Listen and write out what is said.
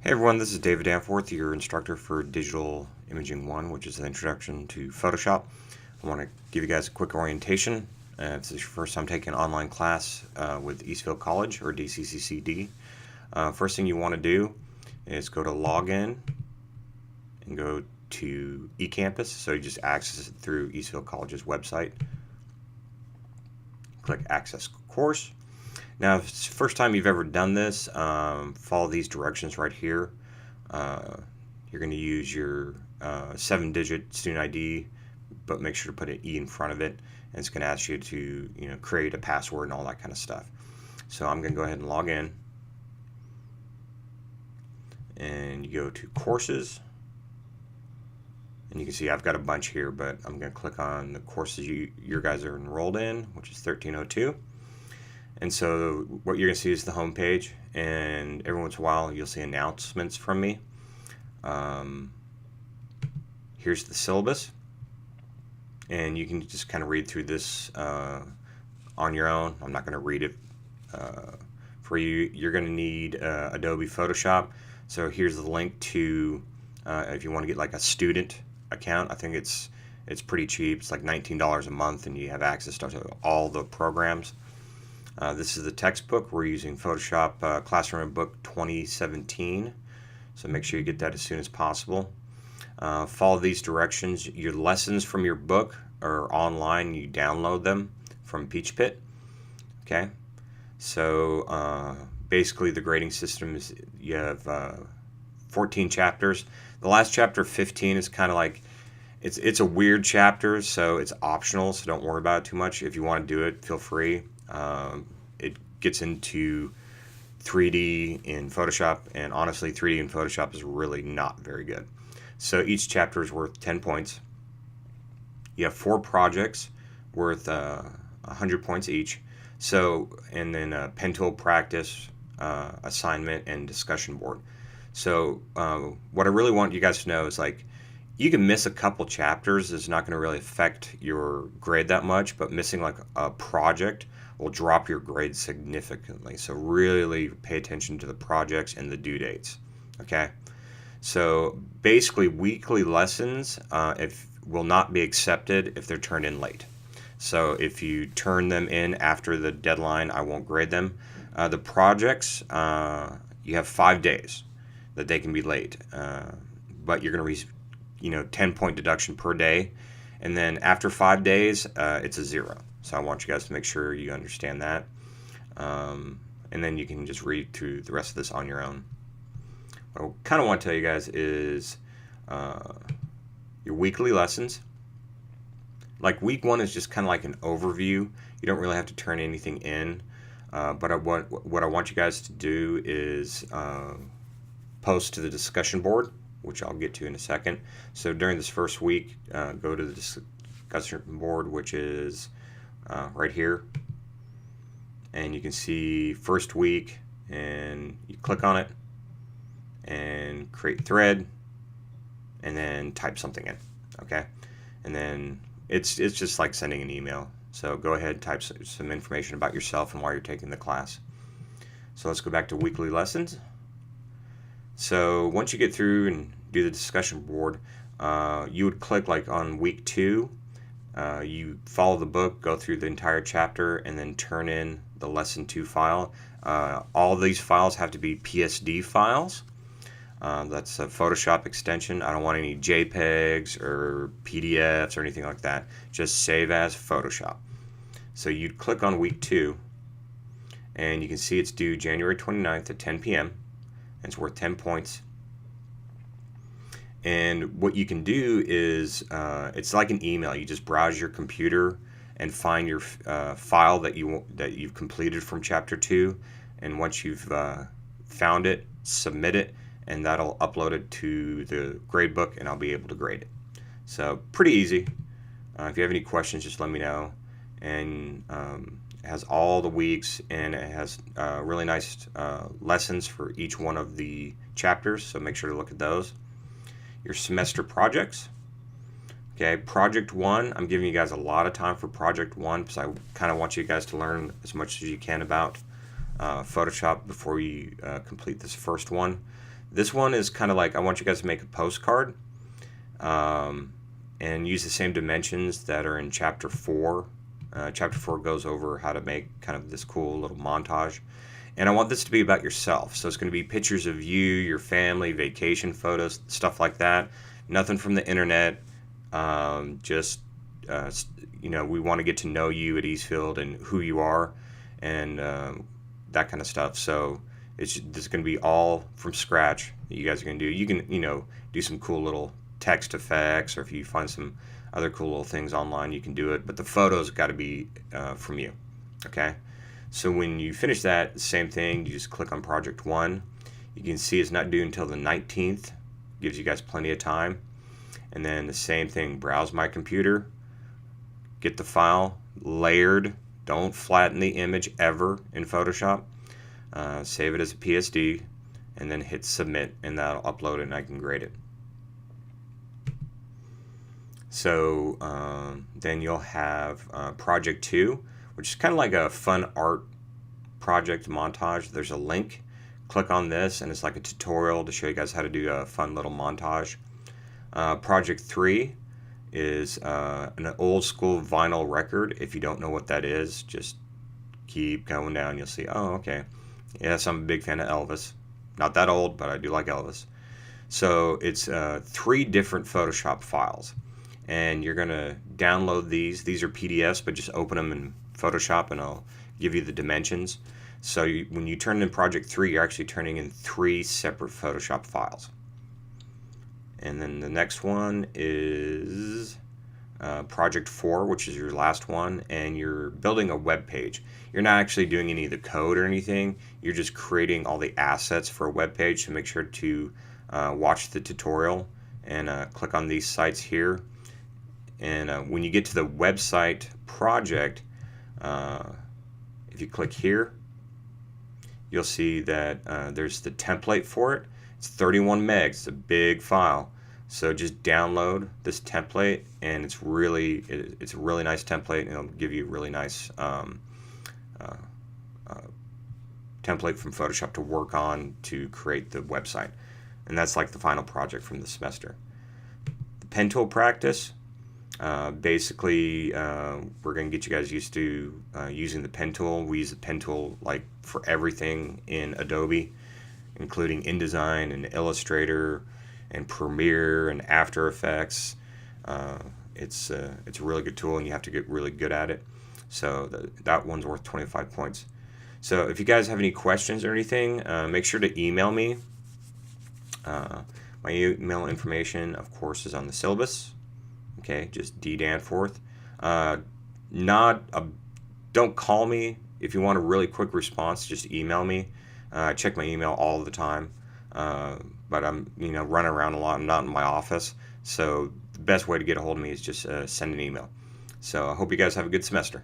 Hey everyone, this is David Danforth, your instructor for Digital Imaging 1, which is an introduction to Photoshop. I want to give you guys a quick orientation. If this is your first time taking an online class with Eastville College or DCCCD, first thing you want to do is go to Login and go to eCampus. So you just access it through Eastville College's website. Click Access Course. Now, if it's the first time you've ever done this, follow these directions right here. You're going to use your 7-digit student ID, but make sure to put an E in front of it. And it's going to ask you to create a password and all that kind of stuff. So I'm going to go ahead and log in. And you go to Courses. And you can see I've got a bunch here, but I'm going to click on the courses your guys are enrolled in, which is 1302. And so what you're going to see is the home page, and every once in a while you'll see announcements from me. Here's the syllabus, and you can just kind of read through this on your own. I'm not going to read it for you. You're going to need Adobe Photoshop. So here's the link to if you want to get like a student account. I think it's pretty cheap. It's like $19 a month, and you have access to all the programs. This is the textbook. We're using Photoshop Classroom Book 2017, so make sure you get that as soon as possible. Follow these directions. Your lessons from your book are online. You download them from PeachPit. Okay, so basically the grading system is you have 14 chapters. The last chapter, 15, is kind of like it's a weird chapter, so it's optional, so don't worry about it too much. If you want to do it, feel free. It gets into 3D in Photoshop, and honestly 3D in Photoshop is really not very good. So each chapter is worth 10 points. You have 4 projects worth 100 points each. So, and then a pen tool practice, assignment, and discussion board. So what I really want you guys to know is, like, you can miss a couple chapters. It's not going to really affect your grade that much, but missing like a project will drop your grade significantly. So really pay attention to the projects and the due dates. Okay, so basically weekly lessons will not be accepted if they're turned in late. So if you turn them in after the deadline, I won't grade them. The projects, you have 5 days that they can be late, but you're going to 10-point deduction per day, and then after 5 days it's a 0. So I want you guys to make sure you understand that, and then you can just read through the rest of this on your own. What I kind of want to tell you guys is your weekly lessons. Like week 1 is just kind of like an overview. You don't really have to turn anything in, but what I want you guys to do is post to the discussion board, which I'll get to in a second. So during this first week, go to the discussion board, which is right here, and you can see first week, and you click on it and create thread, and then type something in. Okay, and then it's just like sending an email. So go ahead and type some information about yourself and why you're taking the class. So let's go back to weekly lessons. So once you get through and do the discussion board, you would click like on week 2. You follow the book, go through the entire chapter, and then turn in the lesson 2 file. All of these files have to be PSD files. That's a Photoshop extension. I don't want any JPEGs or PDFs or anything like that. Just save as Photoshop. So you'd click on week 2, and you can see it's due January 29th at 10 p.m. and it's worth 10 points. And what you can do is it's like an email. You just browse your computer and find your file that you've completed from chapter 2, and once you've found it, submit it, and that'll upload it to the grade book, and I'll be able to grade it. So pretty easy. If you have any questions, just let me know. And it has all the weeks, and it has really nice lessons for each one of the chapters, so make sure to look at those. Your semester projects. Okay, project 1, I'm giving you guys a lot of time for project 1 because I kind of want you guys to learn as much as you can about Photoshop before you complete this first one. This one is kind of like, I want you guys to make a postcard, and use the same dimensions that are in chapter 4. Chapter 4 goes over how to make kind of this cool little montage. And I want this to be about yourself. So it's going to be pictures of you, your family, vacation photos, stuff like that. Nothing from the internet. Just, we want to get to know you at Eastfield and who you are, and that kind of stuff. So this is going to be all from scratch that you guys are going to do. You can, do some cool little text effects, or if you find some other cool little things online, you can do it. But the photos got to be from you. Okay. So when you finish that, same thing, you just click on project 1. You can see it's not due until the 19th. Gives you guys plenty of time. And then the same thing, browse my computer, get the file layered. Don't flatten the image ever in Photoshop. Save it as a PSD, and then hit submit, and that'll upload it and I can grade it. So then you'll have project 2, which is kind of like a fun art project montage. There's a link. Click on this, and it's like a tutorial to show you guys how to do a fun little montage. Project 3 is an old school vinyl record. If you don't know what that is, just keep going down. You'll see, oh, okay. Yes, I'm a big fan of Elvis. Not that old, but I do like Elvis. So it's 3 different Photoshop files. And you're going to download these. These are PDFs, but just open them in Photoshop and I'll give you the dimensions. So when you turn in project 3, you're actually turning in 3 separate Photoshop files. And then the next one is project 4, which is your last one, and you're building a web page. You're not actually doing any of the code or anything. You're just creating all the assets for a web page. So make sure to watch the tutorial and click on these sites here. And when you get to the website project, if you click here, you'll see that there's the template for it. It's 31 megs. It's a big file. So just download this template, and it's a really nice template, and it'll give you a really nice template from Photoshop to work on to create the website. And that's like the final project from the semester. The pen tool practice. Basically, we're going to get you guys used to using the pen tool. We use the pen tool like for everything in Adobe, including InDesign and Illustrator and Premiere and After Effects. It's a really good tool, and you have to get really good at it. So that one's worth 25 points. So if you guys have any questions or anything, make sure to email me. My email information, of course, is on the syllabus. Okay, just D Danforth. Don't call me. If you want a really quick response, just email me. I check my email all the time, but I'm running around a lot. I'm not in my office, so the best way to get a hold of me is just send an email. So I hope you guys have a good semester.